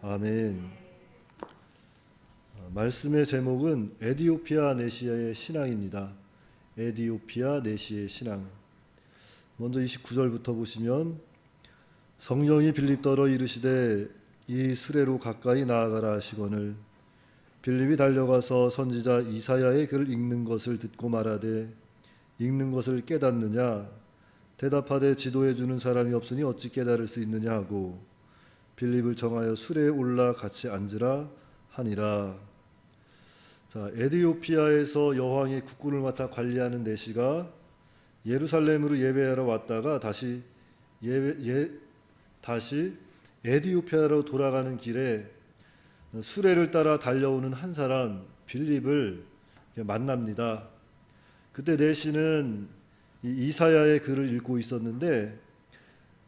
아멘. 말씀의 제목은 에디오피아 내시의 신앙입니다. 에디오피아 내시의 신앙. 먼저 29절부터 보시면 성령이 빌립더러 이르시되 이 수레로 가까이 나아가라 하시거늘 빌립이 달려가서 선지자 이사야의 글을 읽는 것을 듣고 말하되 읽는 것을 깨닫느냐 대답하되 지도해 주는 사람이 없으니 어찌 깨달을 수 있느냐 하고 빌립을 정하여 수레에 올라 같이 앉으라 하니라. 자, 에디오피아에서 여왕의 국군을 맡아 관리하는 내시가 예루살렘으로 예배하러 왔다가 다시 에디오피아로 돌아가는 길에 수레를 따라 달려오는 한 사람 빌립을 만납니다. 그때 내시는 이사야의 글을 읽고 있었는데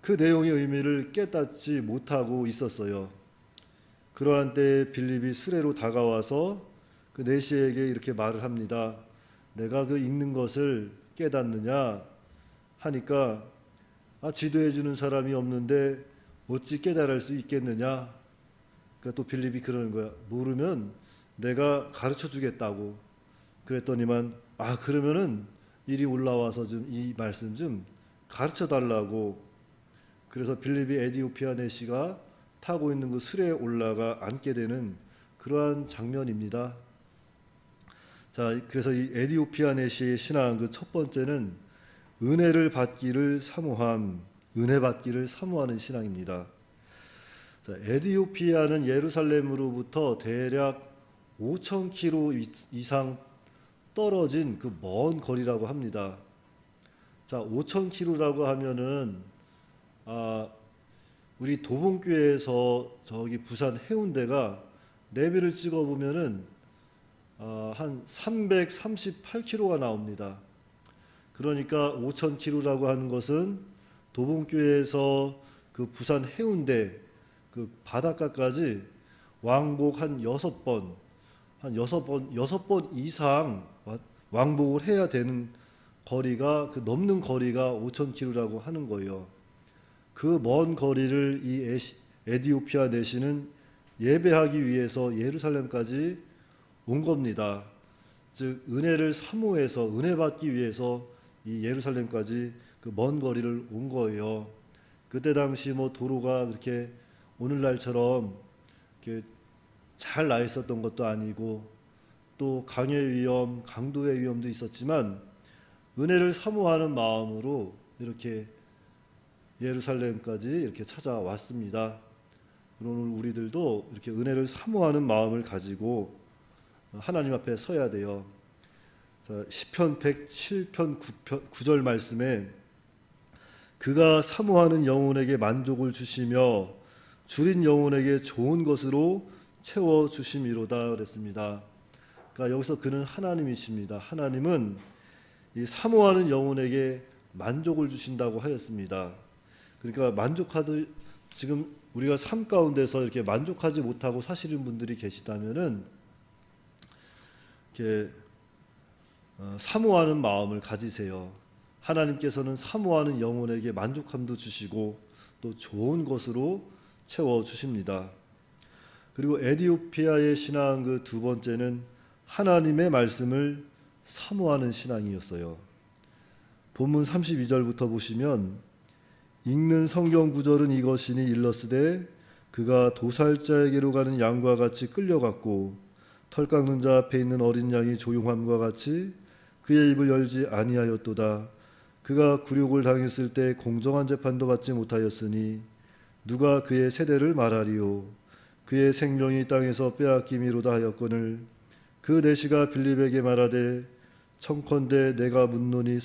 그 내용의 의미를 깨닫지 못하고 있었어요. 그러한 때에 빌립이 수레로 다가와서 그 내시에게 이렇게 말을 합니다. 내가 그 읽는 것을 깨닫느냐 하니까 지도해 주는 사람이 없는데 어찌 깨달을 수 있겠느냐. 그러니까 또 빌립이 그러는 거야. 모르면 내가 가르쳐 주겠다고. 그랬더니만 그러면은 이리 올라와서 좀 이 말씀 좀 가르쳐 달라고. 그래서 빌립이 에디오피아 내시가 타고 있는 그 수레에 올라가 앉게 되는 그러한 장면입니다. 자, 그래서 이 에디오피아 내시의 신앙 그 첫 번째는 은혜를 받기를 사모함, 은혜 받기를 사모하는 신앙입니다. 자, 에디오피아는 예루살렘으로부터 대략 5,000km 이상 떨어진 그 먼 거리라고 합니다. 자, 5,000km라고 하면은 우리 도봉교에서 저기 부산 해운대가 내비를 찍어 보면은 한 338km가 나옵니다. 그러니까 5,000km라고 하는 것은 도봉교에서 그 부산 해운대 그 바닷가까지 왕복 한 6번 이상 왕복을 해야 되는 거리가 그 넘는 거리가 5,000km라고 하는 거예요. 그 먼 거리를 이 에디오피아 내시는 예배하기 위해서 예루살렘까지 온 겁니다. 즉 은혜를 사모해서 은혜 받기 위해서 이 예루살렘까지 그 먼 거리를 온 거예요. 그때 당시 뭐 도로가 그렇게 오늘날처럼 이렇게 잘 나 있었던 것도 아니고 또 강의 위험, 강도의 위험도 있었지만 은혜를 사모하는 마음으로 이렇게 예루살렘까지 이렇게 찾아왔습니다. 오늘 우리들도 이렇게 은혜를 사모하는 마음을 가지고 하나님 앞에 서야 돼요. 자, 시편 107편 9절 말씀에 그가 사모하는 영혼에게 만족을 주시며 줄인 영혼에게 좋은 것으로 채워 주심이로다 그랬습니다. 그러니까 여기서 그는 하나님이십니다. 하나님은 이 사모하는 영혼에게 만족을 주신다고 하였습니다. 그러니까 지금 우리가 삶 가운데서 이렇게 만족하지 못하고 사시는 분들이 계시다면은 이렇게 사모하는 마음을 가지세요. 하나님께서는 사모하는 영혼에게 만족함도 주시고 또 좋은 것으로 채워 주십니다. 그리고 에디오피아의 신앙 그 두 번째는 하나님의 말씀을 사모하는 신앙이었어요. 본문 32절부터 보시면 읽는 성경 구절은 이것이니 일러스되 그가 도살자에게로 가는 양과 같이 끌려갔고 털 깎는 자 앞에 있는 어린 양이 조용함과 같이 그의 입을 열지 아니하였도다. 그가 굴욕을 당했을 때 공정한 재판도 받지 못하였으니 누가 그의 세대를 말하리요. 그의 생명이 땅에서 빼앗김이로다 하였거늘 그 내시가 빌립에게 말하되 청컨대 내가 묻노니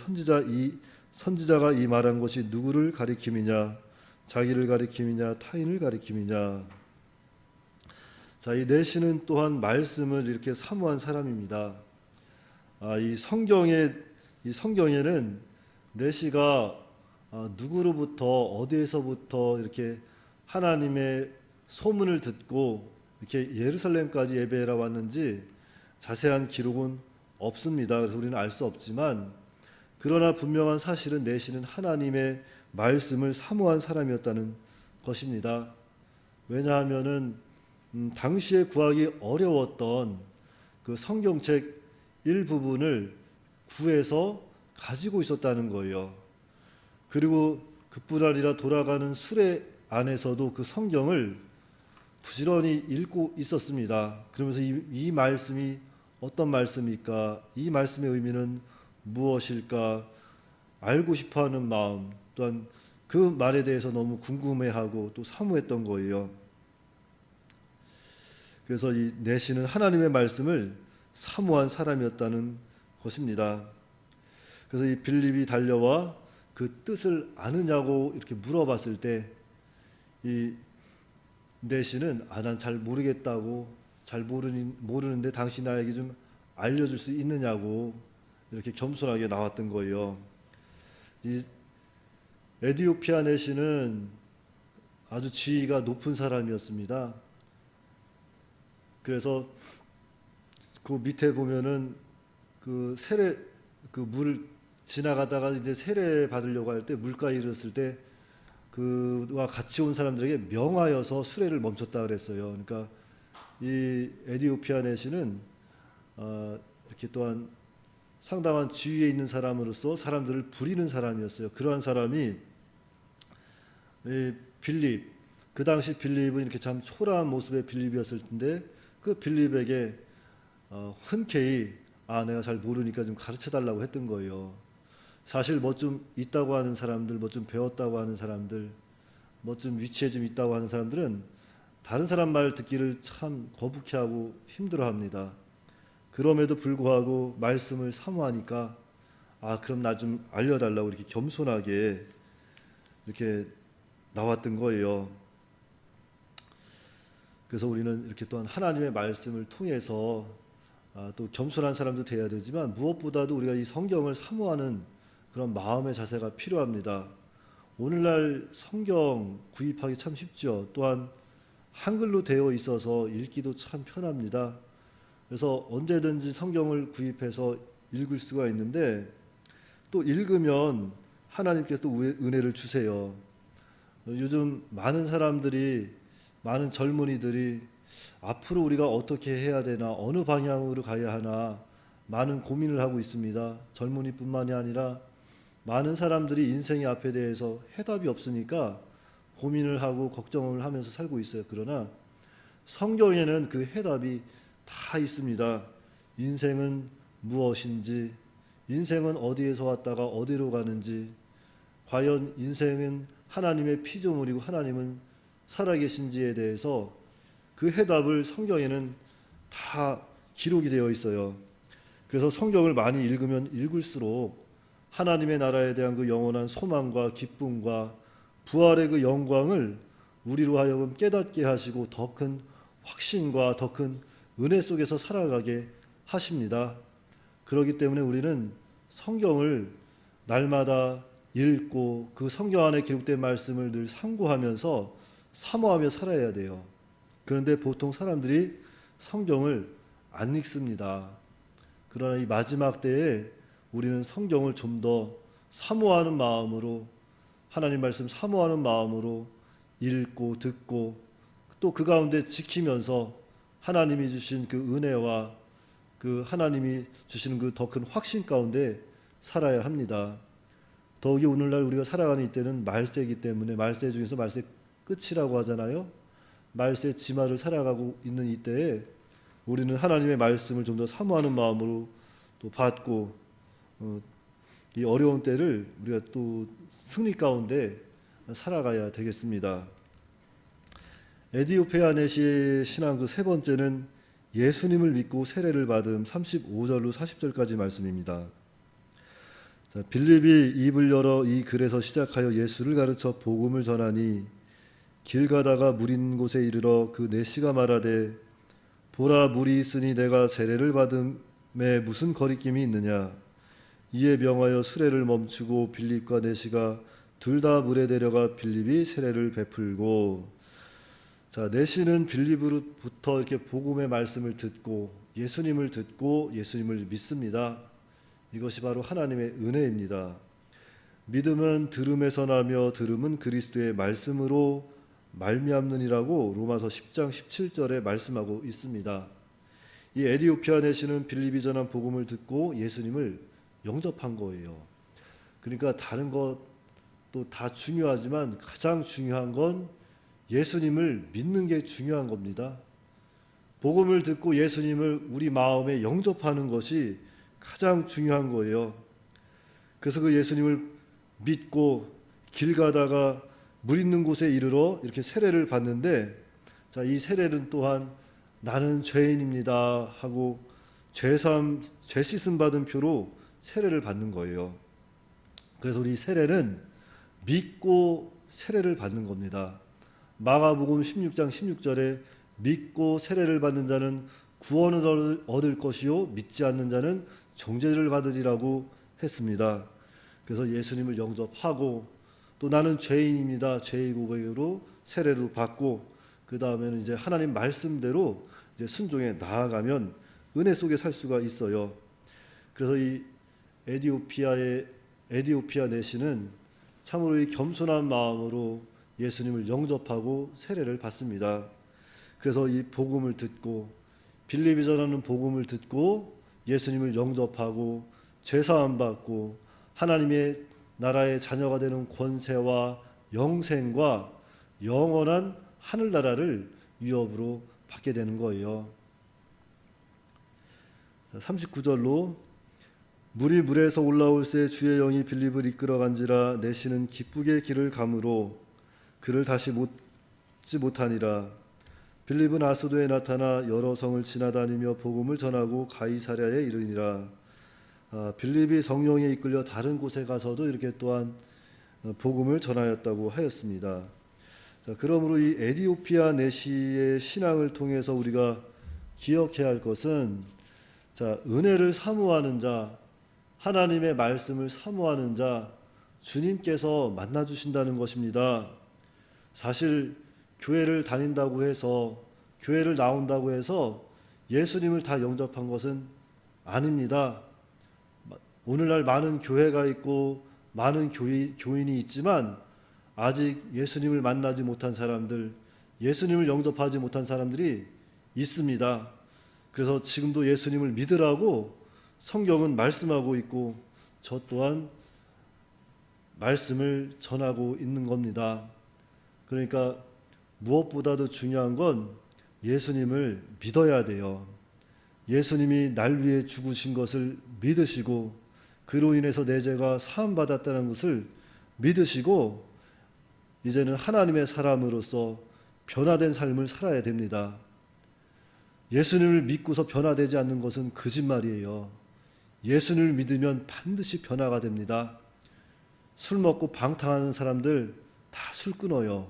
선지자가 이 말한 것이 누구를 가리킴이냐 자기를 가리킴이냐 타인을 가리킴이냐. 자, 이 내시는 또한 말씀을 이렇게 사모한 사람입니다. 이 성경에는 내시가 누구로부터 어디에서부터 이렇게 하나님의 소문을 듣고 이렇게 예루살렘까지 예배하러 왔는지 자세한 기록은 없습니다. 그래서 우리는 알 수 없지만 그러나 분명한 사실은 내시는 하나님의 말씀을 사모한 사람이었다는 것입니다. 왜냐하면은 당시에 구하기 어려웠던 그 성경책 일부분을 구해서 가지고 있었다는 거예요. 그리고 그뿐 아니라 돌아가는 수레 안에서도 그 성경을 부지런히 읽고 있었습니다. 그러면서 이 말씀이 어떤 말씀일까? 이 말씀의 의미는 무엇일까? 알고 싶어하는 마음, 또한 그 말에 대해서 너무 궁금해하고 또 사모했던 거예요. 그래서 이 내시는 하나님의 말씀을 사모한 사람이었다는 것입니다. 그래서 이 빌립이 달려와 그 뜻을 아느냐고 이렇게 물어봤을 때 이 내시는 난 잘 모르겠다고, 잘 모르는데 당신 나에게 좀 알려줄 수 있느냐고 이렇게 겸손하게 나왔던 거예요. 이 에디오피아 내시는 아주 지위가 높은 사람이었습니다. 그래서 그 밑에 보면은 그 세례 그 물 지나가다가 이제 세례 받으려고 할 때 물가에 이르렀을 때 그와 같이 온 사람들에게 명하여서 수레를 멈췄다 그랬어요. 그러니까 이 에디오피아 내시는 이렇게 또한 상당한 지위에 있는 사람으로서 사람들을 부리는 사람이었어요. 그러한 사람이 이 빌립, 그 당시 빌립은 이렇게 참 초라한 모습의 빌립이었을 텐데 그 빌립에게 흔쾌히 내가 잘 모르니까 좀 가르쳐 달라고 했던 거예요. 사실 뭐 좀 있다고 하는 사람들, 뭐 좀 배웠다고 하는 사람들, 뭐 좀 위치에 좀 있다고 하는 사람들은 다른 사람 말 듣기를 참 거북해하고 힘들어합니다. 그럼에도 불구하고 말씀을 사모하니까 그럼 나 좀 알려달라고 이렇게 겸손하게 이렇게 나왔던 거예요. 그래서 우리는 이렇게 또한 하나님의 말씀을 통해서 또 겸손한 사람도 돼야 되지만 무엇보다도 우리가 이 성경을 사모하는 그런 마음의 자세가 필요합니다. 오늘날 성경 구입하기 참 쉽죠. 또한 한글로 되어 있어서 읽기도 참 편합니다. 그래서 언제든지 성경을 구입해서 읽을 수가 있는데 또 읽으면 하나님께서 또 은혜를 주세요. 요즘 많은 사람들이, 많은 젊은이들이 앞으로 우리가 어떻게 해야 되나, 어느 방향으로 가야 하나 많은 고민을 하고 있습니다. 젊은이뿐만이 아니라 많은 사람들이 인생의 앞에 대해서 해답이 없으니까 고민을 하고 걱정을 하면서 살고 있어요. 그러나 성경에는 그 해답이 다 있습니다. 인생은 무엇인지, 인생은 어디에서 왔다가 어디로 가는지, 과연 인생은 하나님의 피조물이고 하나님은 살아계신지에 대해서 그 해답을 성경에는 다 기록이 되어 있어요. 그래서 성경을 많이 읽으면 읽을수록 하나님의 나라에 대한 그 영원한 소망과 기쁨과 부활의 그 영광을 우리로 하여금 깨닫게 하시고 더 큰 확신과 더 큰 은혜 속에서 살아가게 하십니다. 그렇기 때문에 우리는 성경을 날마다 읽고 그 성경 안에 기록된 말씀을 늘 상고하면서 사모하며 살아야 돼요. 그런데 보통 사람들이 성경을 안 읽습니다. 그러나 이 마지막 때에 우리는 성경을 좀 더 사모하는 마음으로, 하나님 말씀 사모하는 마음으로 읽고 듣고 또 그 가운데 지키면서 하나님이 주신 그 은혜와 그 하나님이 주시는 그 더 큰 확신 가운데 살아야 합니다. 더욱이 오늘날 우리가 살아가는 이때는 말세이기 때문에, 말세 중에서 말세 끝이라고 하잖아요. 말세 지마를 살아가고 있는 이때에 우리는 하나님의 말씀을 좀 더 사모하는 마음으로 또 받고 이 어려운 때를 우리가 또 승리 가운데 살아가야 되겠습니다. 에디오피아 내시의 신앙 그 세 번째는 예수님을 믿고 세례를 받음 35절로 40절까지 말씀입니다. 자, 빌립이 입을 열어 이 글에서 시작하여 예수를 가르쳐 복음을 전하니 길 가다가 물 있는 곳에 이르러 그 내시가 말하되 보라 물이 있으니 내가 세례를 받음에 무슨 거리낌이 있느냐. 이에 명하여 수레를 멈추고 빌립과 내시가 둘 다 물에 내려가 빌립이 세례를 베풀고. 자, 내시는 빌립으로부터 이렇게 복음의 말씀을 듣고 예수님을 듣고 예수님을 믿습니다. 이것이 바로 하나님의 은혜입니다. 믿음은 들음에서 나며 들음은 그리스도의 말씀으로 말미암느니라고 로마서 10장 17절에 말씀하고 있습니다. 이 에디오피아 내시는 빌립이 전한 복음을 듣고 예수님을 영접한 거예요. 그러니까 다른 것도 다 중요하지만 가장 중요한 건 예수님을 믿는 게 중요한 겁니다. 복음을 듣고 예수님을 우리 마음에 영접하는 것이 가장 중요한 거예요. 그래서 그 예수님을 믿고 길 가다가 물 있는 곳에 이르러 이렇게 세례를 받는데, 자, 이 세례는 또한 나는 죄인입니다 하고 죄 씻음 받은 표로 세례를 받는 거예요. 그래서 우리 세례는 믿고 세례를 받는 겁니다. 마가복음 16장 16절에 믿고 세례를 받는 자는 구원을 얻을 것이요 믿지 않는 자는 정죄를 받으리라고 했습니다. 그래서 예수님을 영접하고 또 나는 죄인입니다. 죄의 고백으로 세례를 받고 그 다음에는 이제 하나님 말씀대로 이제 순종해 나아가면 은혜 속에 살 수가 있어요. 그래서 이 에디오피아 내시는 참으로 이 겸손한 마음으로 예수님을 영접하고 세례를 받습니다. 그래서 이 복음을 듣고 빌립이 전하는 복음을 듣고 예수님을 영접하고 죄사함 받고 하나님의 나라의 자녀가 되는 권세와 영생과 영원한 하늘나라를 유업으로 받게 되는 거예요. 39절로 물이 물에서 올라올새 주의 영이 빌립을 이끌어간지라 내시는 기쁘게 길을 가므로 그를 다시 못지 못하니라. 빌립은 아소도에 나타나 여러 성을 지나다니며 복음을 전하고 가이사랴에 이르니라. 빌립이 성령에 이끌려 다른 곳에 가서도 이렇게 또한 복음을 전하였다고 하였습니다. 자, 그러므로 이 에디오피아 내시의 신앙을 통해서 우리가 기억해야 할 것은, 자, 은혜를 사모하는 자, 하나님의 말씀을 사모하는 자, 주님께서 만나 주신다는 것입니다. 사실 교회를 다닌다고 해서, 교회를 나온다고 해서 예수님을 다 영접한 것은 아닙니다. 오늘날 많은 교회가 있고 많은 교인이 있지만 아직 예수님을 만나지 못한 사람들, 예수님을 영접하지 못한 사람들이 있습니다. 그래서 지금도 예수님을 믿으라고 성경은 말씀하고 있고 저 또한 말씀을 전하고 있는 겁니다. 그러니까 무엇보다도 중요한 건 예수님을 믿어야 돼요. 예수님이 날 위해 죽으신 것을 믿으시고 그로 인해서 내 죄가 사함받았다는 것을 믿으시고 이제는 하나님의 사람으로서 변화된 삶을 살아야 됩니다. 예수님을 믿고서 변화되지 않는 것은 거짓말이에요. 예수님을 믿으면 반드시 변화가 됩니다. 술 먹고 방탕하는 사람들 다 술 끊어요.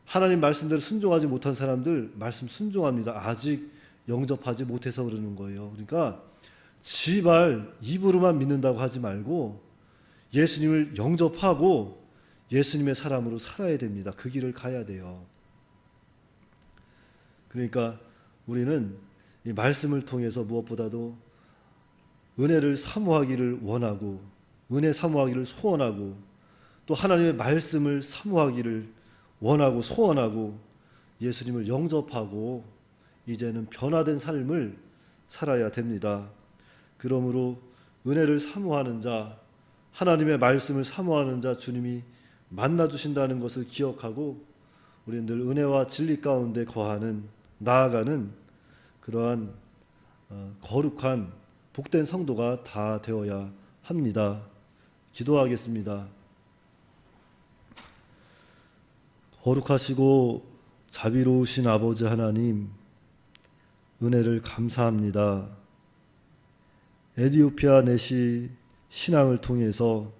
하나님 말씀대로 순종하지 못한 사람들 말씀 순종합니다. 아직 영접하지 못해서 그러는 거예요. 그러니까 지발 입으로만 믿는다고 하지 말고 예수님을 영접하고 예수님의 사람으로 살아야 됩니다. 그 길을 가야 돼요. 그러니까 우리는 이 말씀을 통해서 무엇보다도 은혜를 사모하기를 원하고 은혜 사모하기를 소원하고 또 하나님의 말씀을 사모하기를 원하고 소원하고 예수님을 영접하고 이제는 변화된 삶을 살아야 됩니다. 그러므로 은혜를 사모하는 자, 하나님의 말씀을 사모하는 자 주님이 만나 주신다는 것을 기억하고 우리는 늘 은혜와 진리 가운데 거하는 나아가는 그러한 거룩한 복된 성도가 다 되어야 합니다. 기도하겠습니다. 거룩하시고 자비로우신 아버지 하나님, 은혜를 감사합니다. 에디오피아 내시 신앙을 통해서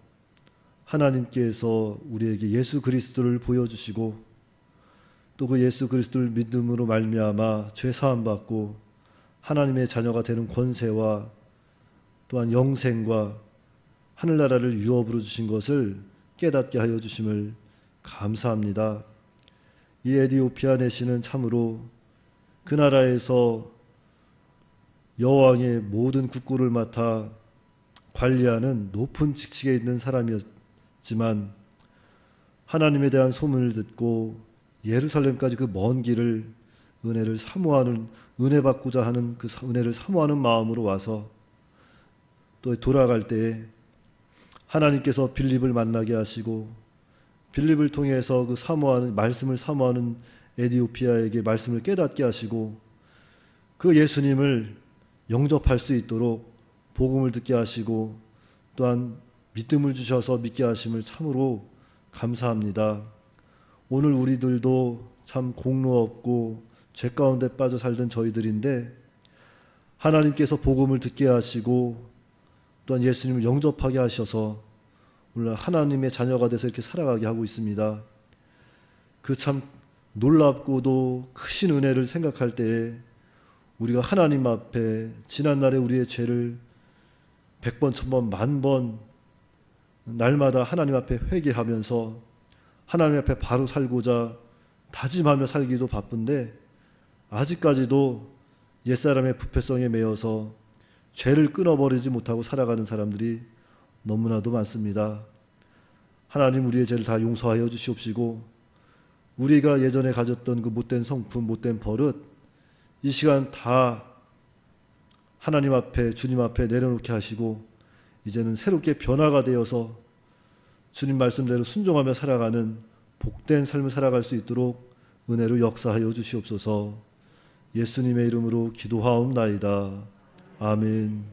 하나님께서 우리에게 예수 그리스도를 보여주시고 또 그 예수 그리스도를 믿음으로 말미암아 죄 사함 받고 하나님의 자녀가 되는 권세와 또한 영생과 하늘나라를 유업으로 주신 것을 깨닫게 하여 주심을 감사합니다. 이 에디오피아 내시는 참으로 그 나라에서 여왕의 모든 국고를 맡아 관리하는 높은 직책에 있는 사람이었지만 하나님에 대한 소문을 듣고 예루살렘까지 그 먼 길을 은혜를 사모하는, 은혜 받고자 하는 그 은혜를 사모하는 마음으로 와서 또 돌아갈 때에 하나님께서 빌립을 만나게 하시고 빌립을 통해서 그 사모하는 말씀을 사모하는 에디오피아에게 말씀을 깨닫게 하시고 그 예수님을 영접할 수 있도록 복음을 듣게 하시고 또한 믿음을 주셔서 믿게 하심을 참으로 감사합니다. 오늘 우리들도 참 공로 없고 죄 가운데 빠져 살던 저희들인데 하나님께서 복음을 듣게 하시고 또한 예수님을 영접하게 하셔서 오늘 하나님의 자녀가 돼서 이렇게 살아가게 하고 있습니다. 그 참 놀랍고도 크신 은혜를 생각할 때에 우리가 하나님 앞에 지난날에 우리의 죄를 100번, 1000번, 10,000번 날마다 하나님 앞에 회개하면서 하나님 앞에 바로 살고자 다짐하며 살기도 바쁜데 아직까지도 옛사람의 부패성에 매여서 죄를 끊어버리지 못하고 살아가는 사람들이 너무나도 많습니다. 하나님 우리의 죄를 다 용서하여 주시옵시고 우리가 예전에 가졌던 그 못된 성품, 못된 버릇 이 시간 다 하나님 앞에 주님 앞에 내려놓게 하시고 이제는 새롭게 변화가 되어서 주님 말씀대로 순종하며 살아가는 복된 삶을 살아갈 수 있도록 은혜로 역사하여 주시옵소서. 예수님의 이름으로 기도하옵나이다. 아멘.